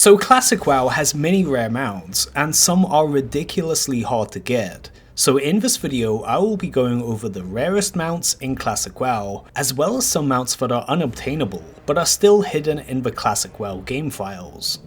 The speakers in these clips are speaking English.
So Classic WoW has many rare mounts, and some are ridiculously hard to get. So in this video, I will be going over the rarest mounts in Classic WoW, as well as some mounts that are unobtainable, but are still hidden in the Classic WoW game files.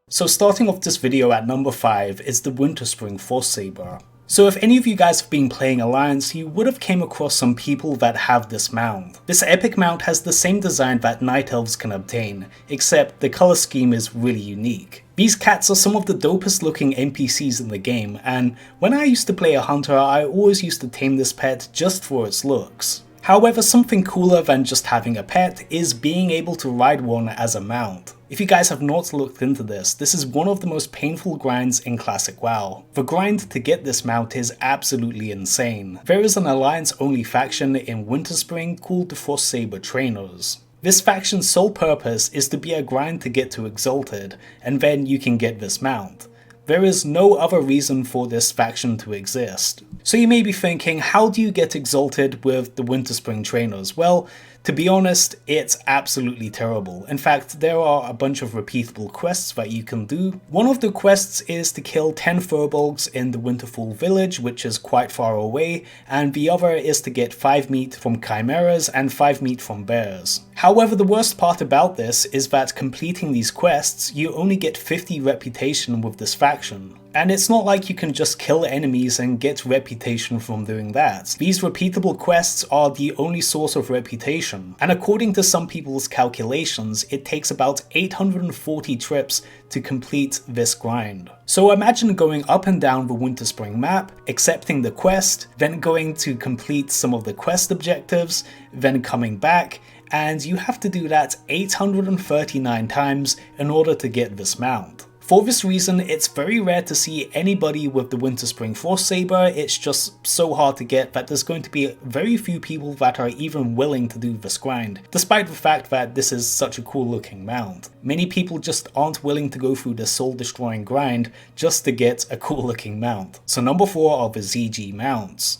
So starting off this video at number 5 is the WINTERSPRING FROSTSABER. So if any of you guys have been playing Alliance, you would have came across some people that have this mount. This epic mount has the same design that Night Elves can obtain, except the colour scheme is really unique. These cats are some of the dopest looking NPCs in the game, and when I used to play a hunter, I always used to tame this pet just for its looks. However, something cooler than just having a pet is being able to ride one as a mount. If you guys have not looked into this, this is one of the most painful grinds in Classic WoW. The grind to get this mount is absolutely insane. There is an Alliance only faction in Winterspring called the FROSTSABER Trainers. This faction's sole purpose is to be a grind to get to Exalted, and then you can get this mount. There is no other reason for this faction to exist. So you may be thinking, how do you get Exalted with the Winterspring Trainers? Well, to be honest, it's absolutely terrible. In fact, there are a bunch of repeatable quests that you can do. One of the quests is to kill 10 furbolgs in the Winterfall village, which is quite far away, and the other is to get 5 meat from chimeras and 5 meat from bears. However, the worst part about this is that completing these quests, you only get 50 reputation with this faction. And it's not like you can just kill enemies and get reputation from doing that. These repeatable quests are the only source of reputation, and according to some people's calculations, it takes about 840 trips to complete this grind. So imagine going up and down the Winterspring map, accepting the quest, then going to complete some of the quest objectives, then coming back, and you have to do that 839 times in order to get this mount. For this reason, it's very rare to see anybody with the Winterspring FROSTSABER. It's just so hard to get that there's going to be very few people that are even willing to do this grind, despite the fact that this is such a cool looking mount. Many people just aren't willing to go through the soul destroying grind just to get a cool looking mount. So number 4 are the ZG mounts.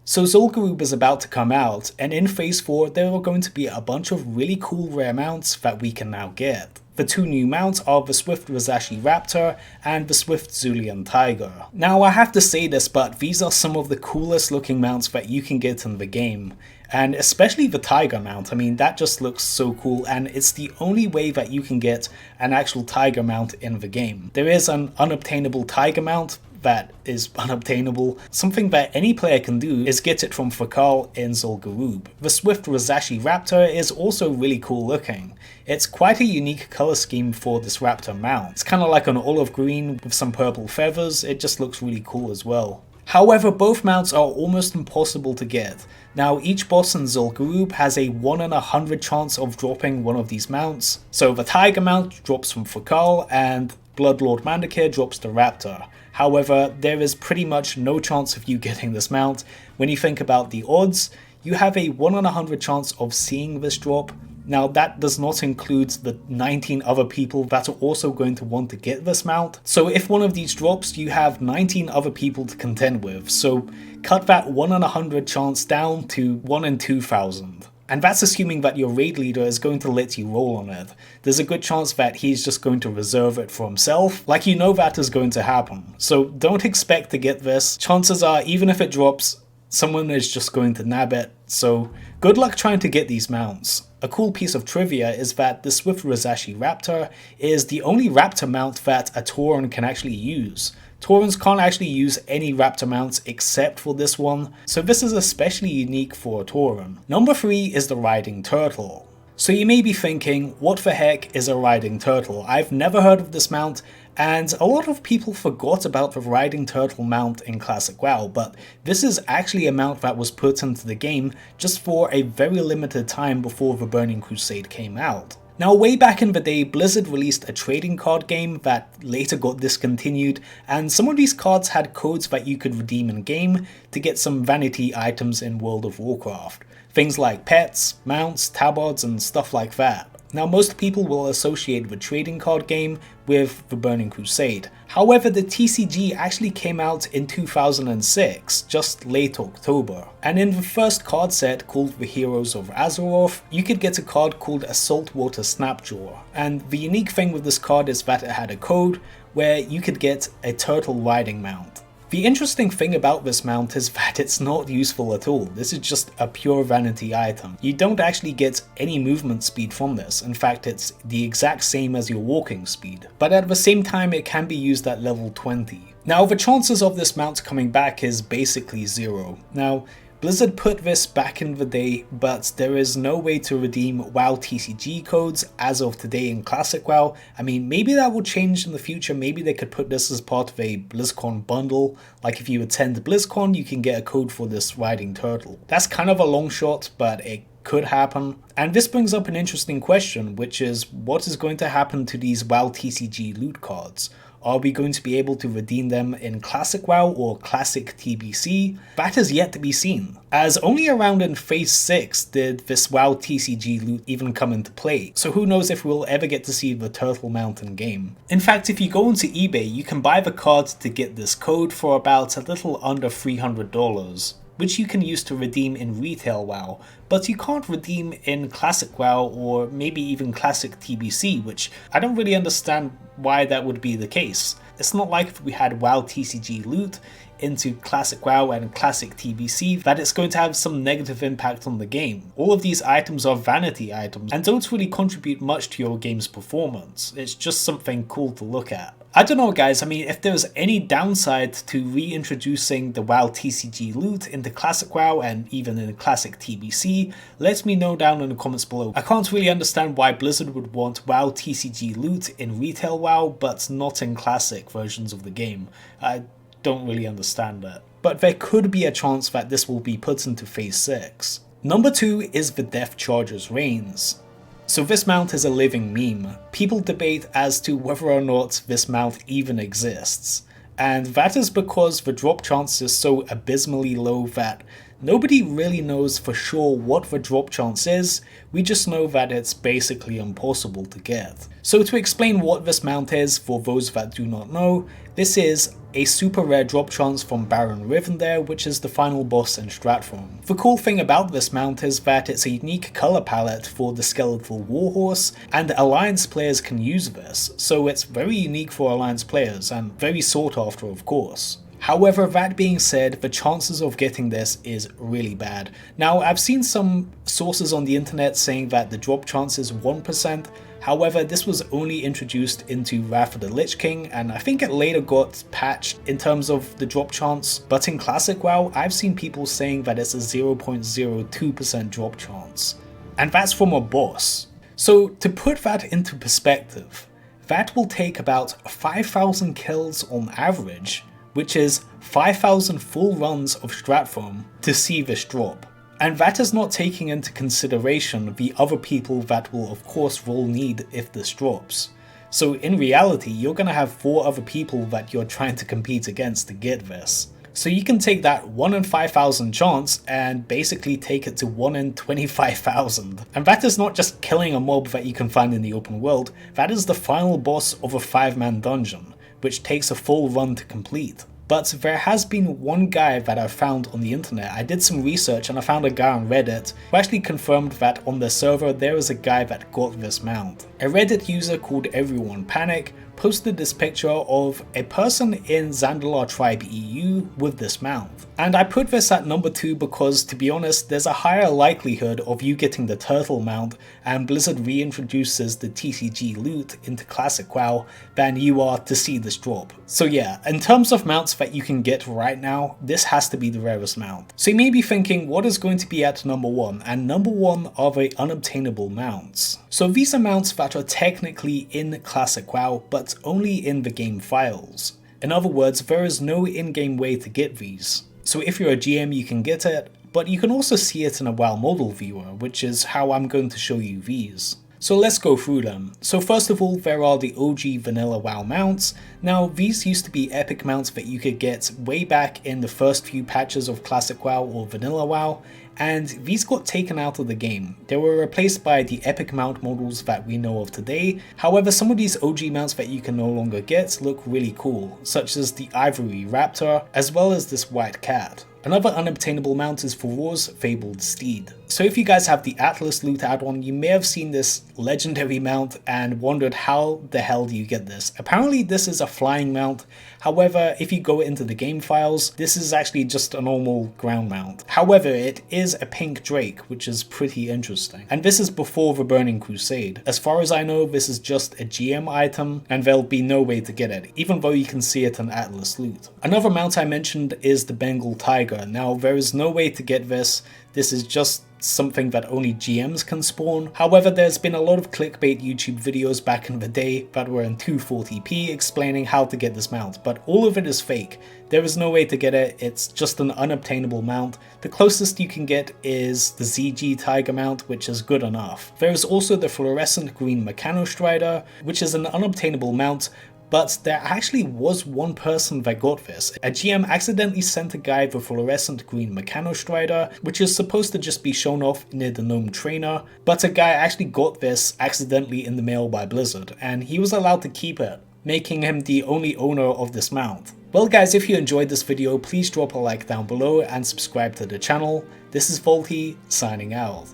So Zul'Gurub is about to come out, and in phase 4 there are going to be a bunch of really cool rare mounts that we can now get. The 2 new mounts are the Swift Razashi Raptor and the Swift Zulian Tiger. Now I have to say this, but these are some of the coolest looking mounts that you can get in the game. And especially the Tiger mount, I mean that just looks so cool, and it's the only way that you can get an actual Tiger mount in the game. There is an unobtainable Tiger mount that is unobtainable. Something that any player can do is get it from Fakal in Zul'Gurub. The Swift Razashi Raptor is also really cool looking. It's quite a unique colour scheme for this Raptor mount. It's kind of like an olive green with some purple feathers. It just looks really cool as well. However, both mounts are almost impossible to get. Now, each boss in Zul'Gurub has a 1 in 100 chance of dropping one of these mounts. So the Tiger mount drops from Fakal, and Bloodlord Mandakir drops the Raptor. However, there is pretty much no chance of you getting this mount. When you think about the odds, you have a 1 in 100 chance of seeing this drop. Now that does not include the 19 other people that are also going to want to get this mount. So if one of these drops, you have 19 other people to contend with. So cut that 1 in 100 chance down to 1 in 2,000. And that's assuming that your raid leader is going to let you roll on it. There's a good chance that he's just going to reserve it for himself. Like, you know that is going to happen. So don't expect to get this. Chances are, even if it drops, someone is just going to nab it. So good luck trying to get these mounts. A cool piece of trivia is that the Swift Razashi Raptor is the only Raptor mount that a Tauren can actually use. Taurens can't actually use any Raptor mounts except for this one, so this is especially unique for a Tauren. Number 3 is the Riding Turtle. So you may be thinking, what the heck is a Riding Turtle? I've never heard of this mount, and a lot of people forgot about the Riding Turtle mount in Classic WoW, but this is actually a mount that was put into the game just for a very limited time before the Burning Crusade came out. Now, way back in the day, Blizzard released a trading card game that later got discontinued, and some of these cards had codes that you could redeem in game to get some vanity items in World of Warcraft. Things like pets, mounts, tabards, and stuff like that. Now most people will associate the trading card game with the Burning Crusade. However, the TCG actually came out in 2006, just late October. And in the first card set called the Heroes of Azeroth, you could get a card called a Saltwater Snapjaw. And the unique thing with this card is that it had a code where you could get a turtle riding mount. The interesting thing about this mount is that it's not useful at all. This is just a pure vanity item. You don't actually get any movement speed from this. In fact, it's the exact same as your walking speed. But at the same time, it can be used at level 20. Now, the chances of this mount coming back is basically zero. Now, Blizzard put this back in the day, but there is no way to redeem WoW TCG codes as of today in Classic WoW. I mean, maybe that will change in the future. Maybe they could put this as part of a BlizzCon bundle. Like if you attend BlizzCon, you can get a code for this riding turtle. That's kind of a long shot, but it could happen. And this brings up an interesting question, which is what is going to happen to these WoW TCG loot cards? Are we going to be able to redeem them in Classic WoW or Classic TBC? That is yet to be seen, as only around in Phase 6 did this WoW TCG loot even come into play, so who knows if we'll ever get to see the Turtle Mount in game. In fact, if you go onto eBay, you can buy the cards to get this code for about a little under $300. Which you can use to redeem in retail WoW, but you can't redeem in Classic WoW or maybe even Classic TBC, which I don't really understand why that would be the case. It's not like if we had WoW TCG loot into Classic WoW and Classic TBC that it's going to have some negative impact on the game. All of these items are vanity items and don't really contribute much to your game's performance. It's just something cool to look at. I don't know guys, I mean if there's any downside to reintroducing the WoW TCG loot into Classic WoW and even in Classic TBC, let me know down in the comments below. I can't really understand why Blizzard would want WoW TCG loot in retail WoW but not in Classic versions of the game. I don't really understand that. But there could be a chance that this will be put into Phase 6. Number 2 is the DEATHCHARGE'S REINS. So this mount is a living meme. People debate as to whether or not this mount even exists. And that is because the drop chance is so abysmally low that nobody really knows for sure what the drop chance is, we just know that it's basically impossible to get. So to explain what this mount is for those that do not know, this is a super rare drop chance from Baron Rivendare, which is the final boss in Stratform. The cool thing about this mount is that it's a unique color palette for the Skeletal Warhorse, and Alliance players can use this, so it's very unique for Alliance players and very sought after of course. However, that being said, the chances of getting this is really bad. Now, I've seen some sources on the internet saying that the drop chance is 1%, however, this was only introduced into Wrath of the Lich King, and I think it later got patched in terms of the drop chance, but in Classic WoW, I've seen people saying that it's a 0.02% drop chance. And that's from a boss. So to put that into perspective, that will take about 5,000 kills on average, which is 5,000 full runs of Stratform to see this drop. And that is not taking into consideration the other people that will of course roll need if this drops. So in reality, you're gonna have 4 other people that you're trying to compete against to get this. So you can take that 1 in 5,000 chance and basically take it to 1 in 25,000. And that is not just killing a mob that you can find in the open world, that is the final boss of a 5-man dungeon, which takes a full run to complete. But there has been one guy that I found on the internet. I did some research and I found a guy on Reddit who actually confirmed that on their server there is a guy that got this mount. A Reddit user called Everyone Panic posted this picture of a person in Zandalar Tribe EU with this mount. And I put this at number 2 because, to be honest, there's a higher likelihood of you getting the turtle mount and Blizzard reintroduces the TCG loot into Classic WoW than you are to see this drop. So yeah, in terms of mounts that you can get right now, this has to be the rarest mount. So you may be thinking, what is going to be at number 1? And number 1 are the unobtainable mounts. So these are mounts that are technically in Classic WoW, but only in the game files. In other words, there is no in-game way to get these. So if you're a GM you can get it, but you can also see it in a WoW model viewer, which is how I'm going to show you these. So let's go through them. So first of all, there are the OG vanilla WoW mounts. Now these used to be epic mounts that you could get way back in the first few patches of classic WoW or vanilla WoW, and these got taken out of the game. They were replaced by the epic mount models that we know of today. However, some of these OG mounts that you can no longer get look really cool, such as the ivory raptor as well as this white cat. Another unobtainable mount is Thor's fabled steed. So if you guys have the Atlas loot add-on, you may have seen this legendary mount and wondered how the hell do you get this. Apparently this is a flying mount, however if you go into the game files, this is actually just a normal ground mount. However, it is a pink drake, which is pretty interesting. And this is before the Burning Crusade. As far as I know, this is just a GM item and there'll be no way to get it, even though you can see it in Atlas loot. Another mount I mentioned is the Bengal tiger. Now there is no way to get this. This is just something that only GMs can spawn. However, there's been a lot of clickbait YouTube videos back in the day that were in 240p explaining how to get this mount, but all of it is fake. There is no way to get it, it's just an unobtainable mount. The closest you can get is the ZG Tiger mount, which is good enough. There is also the fluorescent green Mechanostrider, which is an unobtainable mount, but there actually was one person that got this. A GM accidentally sent a guy the fluorescent green Mechanostrider, which is supposed to just be shown off near the gnome trainer, but a guy actually got this accidentally in the mail by Blizzard, and he was allowed to keep it, making him the only owner of this mount. Well guys, if you enjoyed this video, please drop a like down below and subscribe to the channel. This is vaulty, signing out.